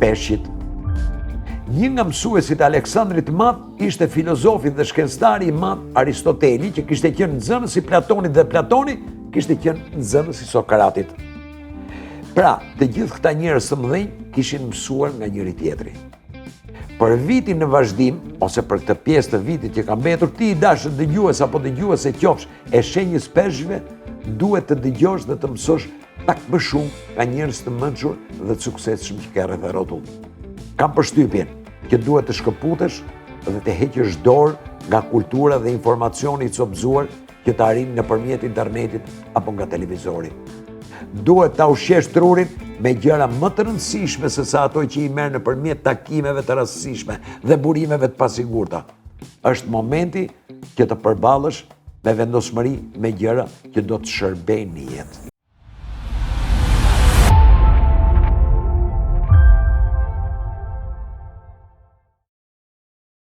peshqit. Një nga mësuesit Aleksandrit Madh ishte filozofi dhe shkencëtari i madh Aristoteli, që kishte qenë nxënës i Platonit dhe Platoni kishte qenë nxënës i Sokratit. Pra, të gjithë këta njerëz të mëdhenj kishin mësuar nga njëri tjetri. Për vitin në vazhdim, ose për këtë pjesë të vitit që ka mbetur, ti i dashur dëgjues apo dëgjuese qofsh e shenjës peshqve, duhet të dëgjosh dhe të mësosh pak më shumë nga njerëz të mençur dhe të suksesshëm që ke rreth rrotull. Kam përshtypjen që duhet të shkëputesh dhe të heqësh dorë nga kultura dhe informacioni i copëzuar që të arrin nëpërmjet internetit apo nga televizori. Duhet ta ushqesh trurin me gjëra më të rëndësishme se sa ato që i merr nëpërmjet takimeve të rastësishme dhe burimeve të pasigurta. Është momenti që të përballesh me vendosmëri me gjëra që do të shërbejnë në jetë.